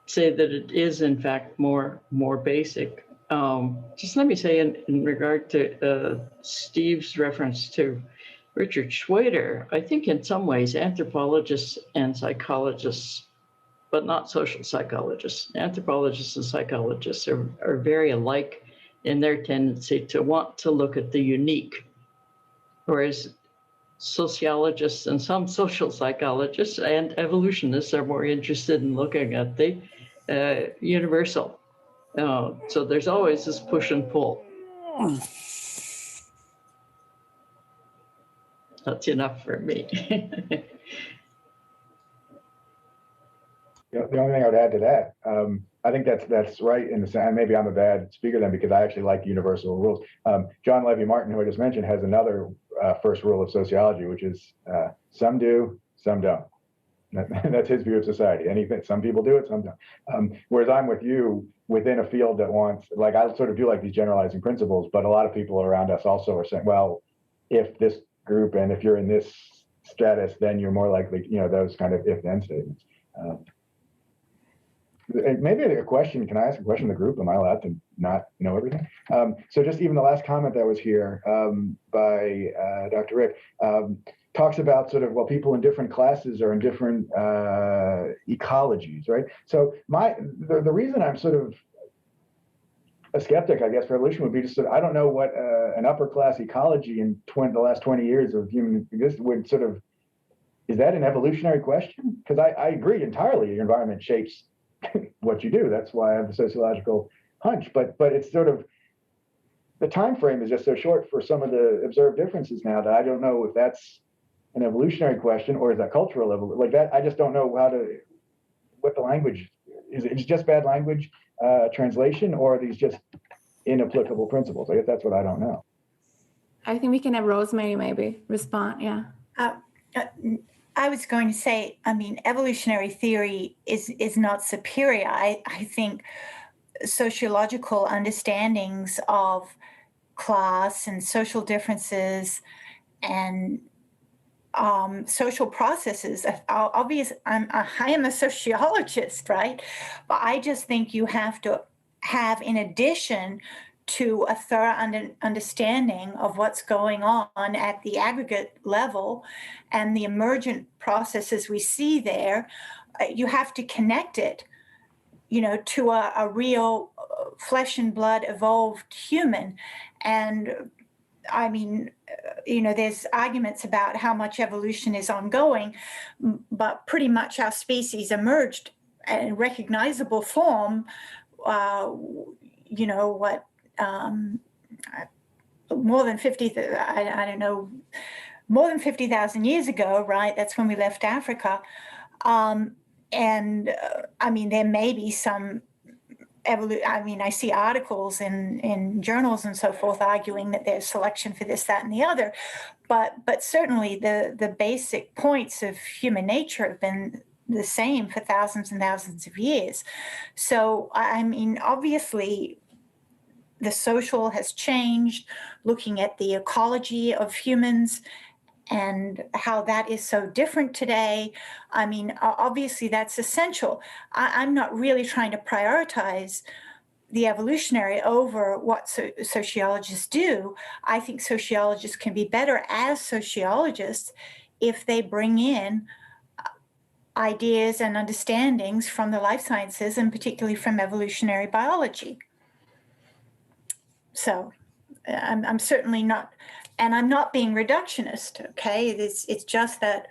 say that it is in fact more basic. Just let me say in regard to Steve's reference to Richard Schwader, I think in some ways anthropologists and psychologists, but not social psychologists, anthropologists and psychologists are very alike in their tendency to want to look at the unique, whereas sociologists and some social psychologists and evolutionists are more interested in looking at the universal. So there's always this push and pull. That's enough for me. The only thing I would add to that, I think that's right in the sense, and maybe I'm a bad speaker then because I actually like universal rules. John Levy Martin, who I just mentioned, has another first rule of sociology, which is some do, some don't. That's his view of society. Anything, some people do it, some don't. Whereas I'm with you within a field that wants, like, I sort of do like these generalizing principles, but a lot of people around us also are saying, well, if this group and if you're in this status, then you're more likely, those kind of if-then statements. Maybe a question, can I ask a question of the group? Am I allowed to not know everything? So just even the last comment that was here by Dr. Rick talks about sort of, well, people in different classes are in different ecologies, right? So the reason I'm sort of a skeptic, I guess, for evolution would be just I don't know what an upper class ecology in the last 20 years of human existence would sort of, is that an evolutionary question? Because I agree entirely, your environment shapes what you do. That's why I have the sociological hunch. But it's sort of, the time frame is just so short for some of the observed differences now that I don't know if that's an evolutionary question or is that cultural level like that. I just don't know what the language is. It's just bad language translation, or are these just inapplicable principles? I guess that's what I don't know. I think we can have Rosemary maybe respond. Yeah. I was going to say, I mean, evolutionary theory is not superior. I think sociological understandings of class and social differences and social processes are obvious. I am a sociologist, right? But I just think you have to have, in addition to a thorough understanding of what's going on at the aggregate level and the emergent processes we see there, you have to connect it, to a real flesh and blood evolved human. And I mean, there's arguments about how much evolution is ongoing, but pretty much our species emerged in recognizable form, more than 50,000 years ago, right? That's when we left Africa. I mean, there may be some I see articles in journals and so forth arguing that there's selection for this, that, and the other, but certainly the basic points of human nature have been the same for thousands and thousands of years. So, I mean, obviously, the social has changed, looking at the ecology of humans and how that is so different today. I mean, obviously that's essential. I'm not really trying to prioritize the evolutionary over what sociologists do. I think sociologists can be better as sociologists if they bring in ideas and understandings from the life sciences, and particularly from evolutionary biology. So I'm certainly not, and I'm not being reductionist, okay? It's just that,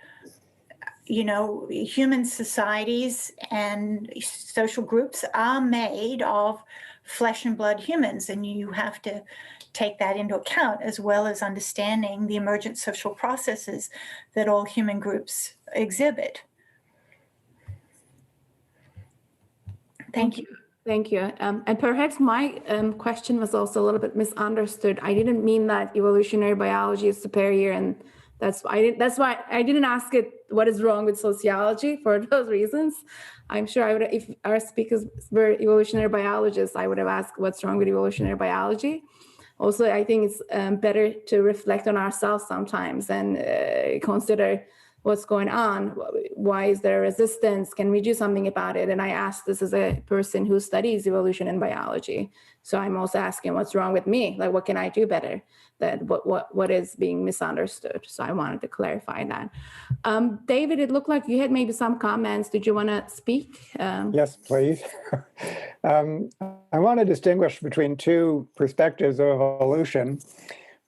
human societies and social groups are made of flesh and blood humans, and you have to take that into account, as well as understanding the emergent social processes that all human groups exhibit. Thank you. Thank you. And perhaps my question was also a little bit misunderstood. I didn't mean that evolutionary biology is superior, and that's why I didn't ask it what is wrong with sociology for those reasons. I'm sure I would, if our speakers were evolutionary biologists, I would have asked what's wrong with evolutionary biology. Also, I think it's better to reflect on ourselves sometimes and consider what's going on? Why is there resistance? Can we do something about it? And I asked this as a person who studies evolution and biology. So I'm also asking what's wrong with me? Like, what can I do better? That what is being misunderstood? So I wanted to clarify that. David, it looked like you had maybe some comments. Did you want to speak? Yes, please. I want to distinguish between two perspectives of evolution.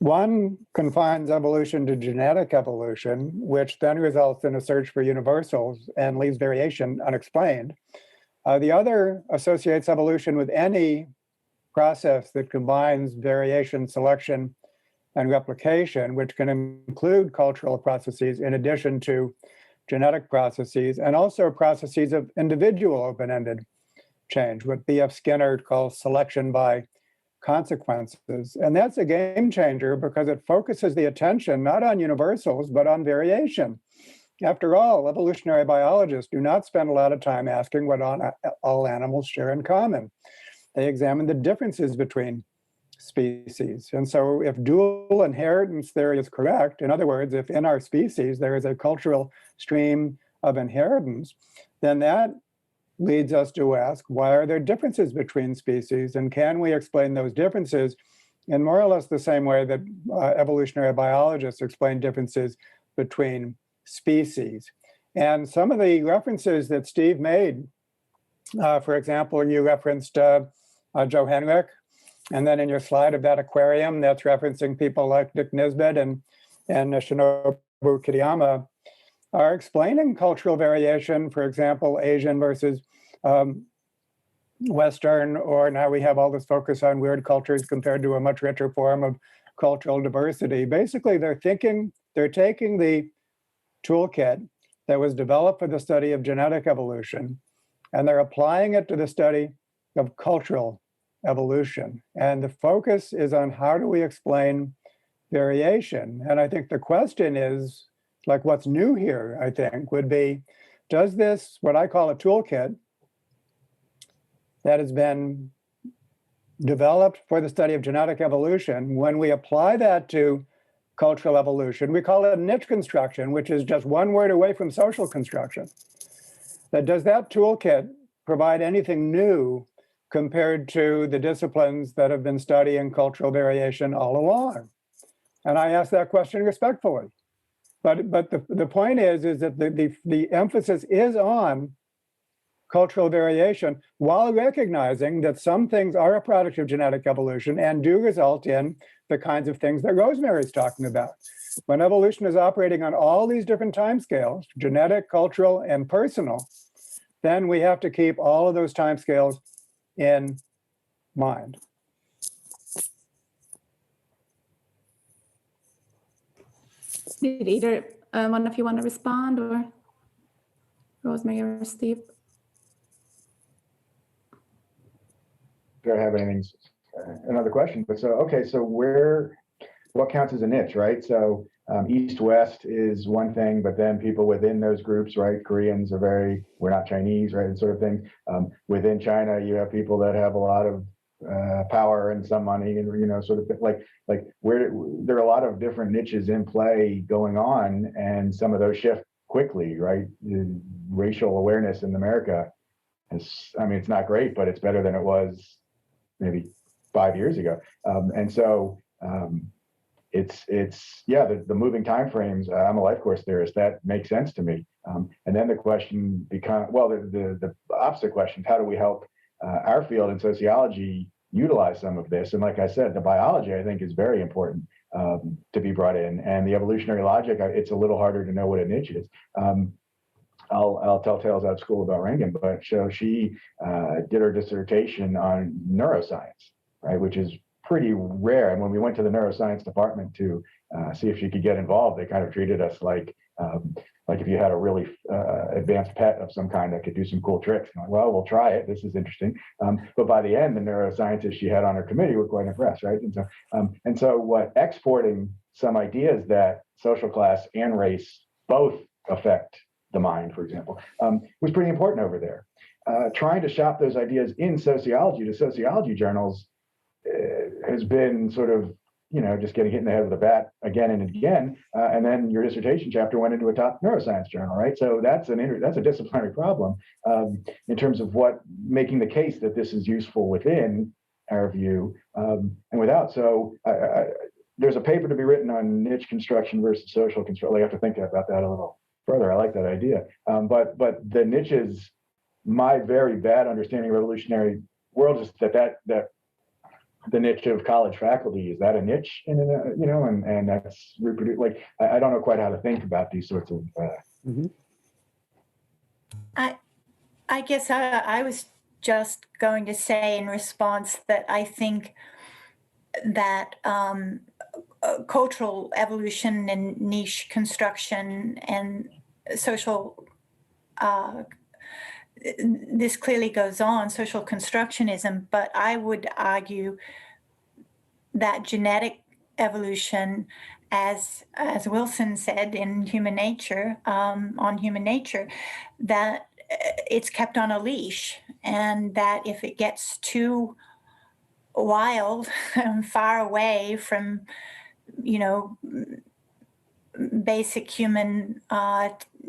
One confines evolution to genetic evolution, which then results in a search for universals and leaves variation unexplained. The other associates evolution with any process that combines variation, selection, and replication, which can include cultural processes in addition to genetic processes, and also processes of individual open-ended change, what B.F. Skinner calls selection by consequences. And that's a game changer because it focuses the attention not on universals, but on variation. After all, evolutionary biologists do not spend a lot of time asking what all animals share in common. They examine the differences between species. And so if dual inheritance theory is correct, in other words, if in our species there is a cultural stream of inheritance, then that leads us to ask, why are there differences between species? And can we explain those differences in more or less the same way that evolutionary biologists explain differences between species? And some of the references that Steve made, for example, you referenced Joe Henrich, and then in your slide of that aquarium, that's referencing people like Dick Nisbet and Shinobu Kitayama, are explaining cultural variation, for example, Asian versus Western, or now we have all this focus on weird cultures compared to a much richer form of cultural diversity. Basically, they're taking the toolkit that was developed for the study of genetic evolution, and they're applying it to the study of cultural evolution. And the focus is on how do we explain variation? And I think the question is, like, what's new here, I think, would be, does this, what I call a toolkit that has been developed for the study of genetic evolution, when we apply that to cultural evolution, we call it niche construction, which is just one word away from social construction. Does that toolkit provide anything new compared to the disciplines that have been studying cultural variation all along? And I ask that question respectfully. But the point is that the emphasis is on cultural variation while recognizing that some things are a product of genetic evolution and do result in the kinds of things that Rosemary is talking about. When evolution is operating on all these different timescales, genetic, cultural, and personal, then we have to keep all of those timescales in mind. Did either one of you want to respond, or Rosemary or Steve? Do I have anything, another question? But so, okay, so what counts as a niche, right? So East-West is one thing, but then people within those groups, right? Koreans are we're not Chinese, right? That sort of thing. Within China, you have people that have a lot of power and some money, and sort of like where there are a lot of different niches in play going on, and some of those shift quickly, right? Racial awareness in America is, I mean, it's not great, but it's better than it was maybe 5 years ago, and so it's the moving time frames. I'm a life course theorist. That makes sense to me. And then the question becomes, well, the opposite question: how do we help our field in sociology utilize some of this? And like I said, the biology, I think, is very important to be brought in, and the evolutionary logic, it's a little harder to know what a niche is. I'll tell tales out of school about Rangan, but so she did her dissertation on neuroscience, right, which is pretty rare. And when we went to the neuroscience department to see if she could get involved, they kind of treated us like if you had a really advanced pet of some kind that could do some cool tricks. I'm like, well, we'll try it. This is interesting. But by the end, the neuroscientists she had on her committee were quite impressed, right? And so what exporting some ideas that social class and race both affect the mind, for example, was pretty important over there. Trying to shop those ideas in sociology to sociology journals has been sort of just getting hit in the head with a bat again and again. And then your dissertation chapter went into a top neuroscience journal, right? So that's a disciplinary problem in terms of making the case that this is useful within our view and without. So there's a paper to be written on niche construction versus social construction. I have to think about that a little further. I like that idea. But the niches, my very bad understanding of evolutionary world is that the niche of college faculty, is that a niche and that's reproduced. Like I don't know quite how to think about these sorts of I guess I was just going to say in response that I think that cultural evolution and niche construction and social this clearly goes on, social constructionism, but I would argue that genetic evolution, as Wilson said in Human Nature, on Human Nature, that it's kept on a leash, and that if it gets too wild and far away from, basic human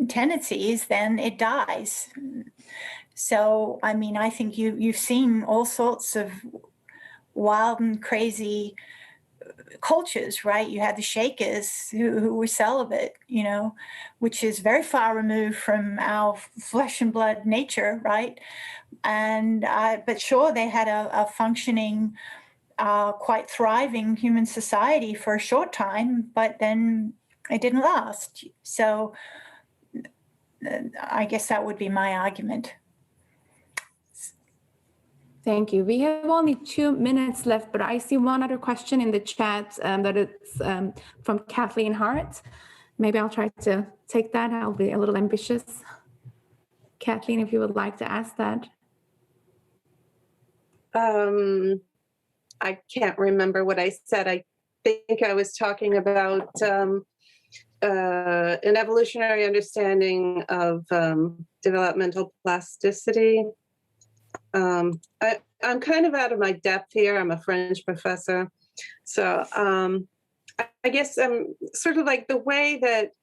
tendencies, then it dies. So, I mean, I think you've seen all sorts of wild and crazy cultures, right? You had the Shakers who were celibate, which is very far removed from our flesh and blood nature, right? And but sure, they had a functioning, quite thriving human society for a short time, but then it didn't last. So I guess that would be my argument. Thank you. We have only 2 minutes left, but I see one other question in the chat that it's from Kathleen Hart. Maybe I'll try to take that. I'll be a little ambitious. Kathleen, if you would like to ask that. I can't remember what I said. I think I was talking about an evolutionary understanding of developmental plasticity. I'm kind of out of my depth here. I'm a French professor. So I guess sort of like the way that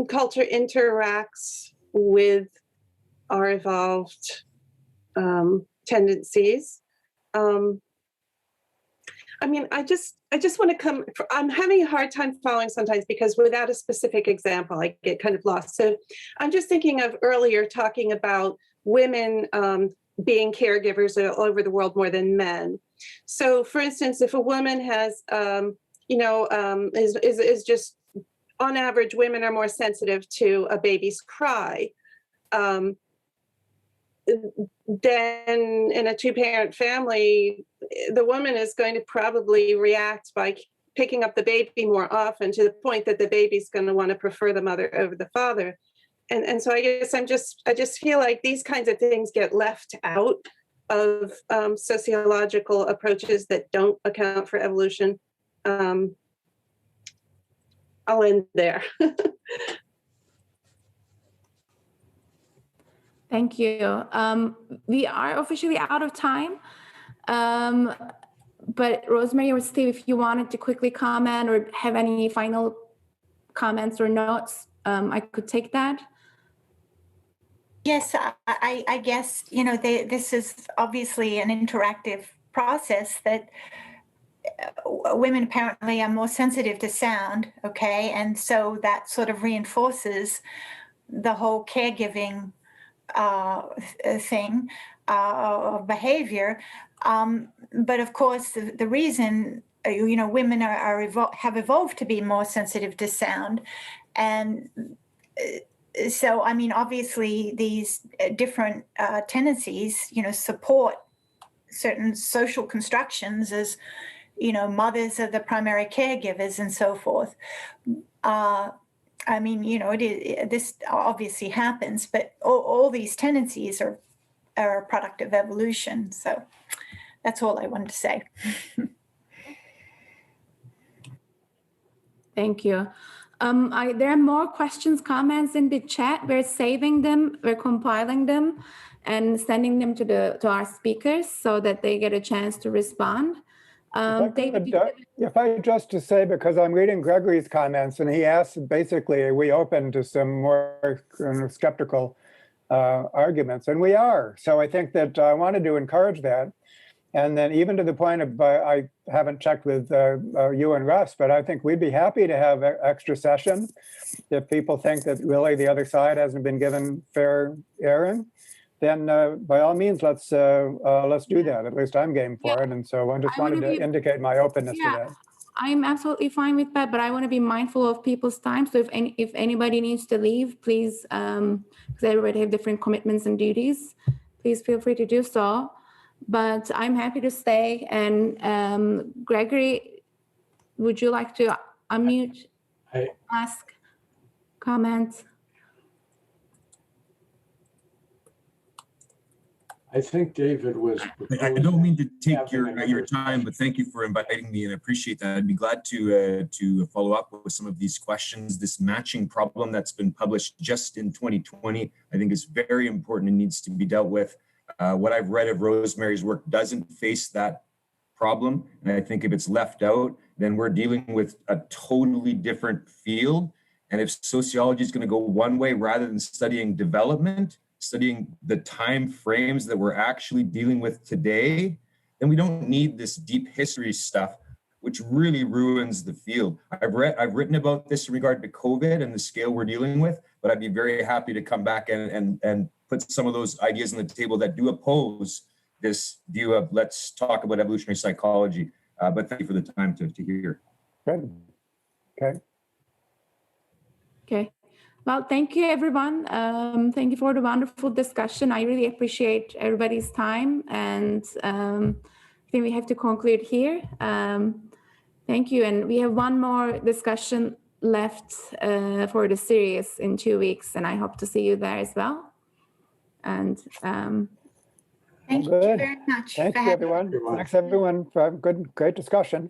culture interacts with our evolved tendencies. I mean, I just want to I'm having a hard time following sometimes because without a specific example, I get kind of lost. So I'm just thinking of earlier talking about women being caregivers all over the world more than men. So for instance, if a woman has, is just on average, women are more sensitive to a baby's cry. Then in a 2-parent family, the woman is going to probably react by picking up the baby more often, to the point that the baby's going to want to prefer the mother over the father. And so I guess I just feel like these kinds of things get left out of sociological approaches that don't account for evolution. I'll end there. Thank you. We are officially out of time. But Rosemary or Steve, if you wanted to quickly comment or have any final comments or notes, I could take that. Yes, I guess, this is obviously an interactive process that women apparently are more sensitive to sound, okay? And so that sort of reinforces the whole caregiving thing, behavior. But of course, the reason, women have evolved to be more sensitive to sound. And so, I mean, obviously these different tendencies, support certain social constructions as, mothers are the primary caregivers and so forth. I mean, this obviously happens, but all these tendencies are a product of evolution. So that's all I wanted to say. Thank you. There are more questions, comments in the chat. We're saving them, we're compiling them and sending them to our speakers so that they get a chance to respond. David, If I just to say, because I'm reading Gregory's comments, and he asked, basically, are we open to some more kind of skeptical arguments? And we are. So I think that I wanted to encourage that. And then even to the point of, I haven't checked with you and Russ, but I think we'd be happy to have an extra session if people think that really the other side hasn't been given fair airing. Then by all means, let's do that. At least I'm game for it. And so I just wanted to indicate my openness to that. I'm absolutely fine with that, but I want to be mindful of people's time. So if anybody needs to leave, please, because everybody have different commitments and duties, please feel free to do so. But I'm happy to stay. And Gregory, would you like to unmute, ask, comment? I think David was. I don't mean to take your time, but thank you for inviting me, and I appreciate that. I'd be glad to follow up with some of these questions. This matching problem that's been published just in 2020, I think is very important and needs to be dealt with. What I've read of Rosemary's work doesn't face that problem, and I think if it's left out, then we're dealing with a totally different field. And if sociology is going to go one way rather than studying development, studying the time frames that we're actually dealing with today, then we don't need this deep history stuff, which really ruins the field. I've written about this in regard to COVID and the scale we're dealing with, but I'd be very happy to come back and put some of those ideas on the table that do oppose this view of let's talk about evolutionary psychology. But thank you for the time to hear. Good. Okay. Okay. Well, thank you, everyone. Thank you for the wonderful discussion. I really appreciate everybody's time, and I think we have to conclude here. Thank you. And we have one more discussion left for the series in 2 weeks, and I hope to see you there as well. And thank you very much. Thank you, everyone. Thanks, everyone, for a great discussion.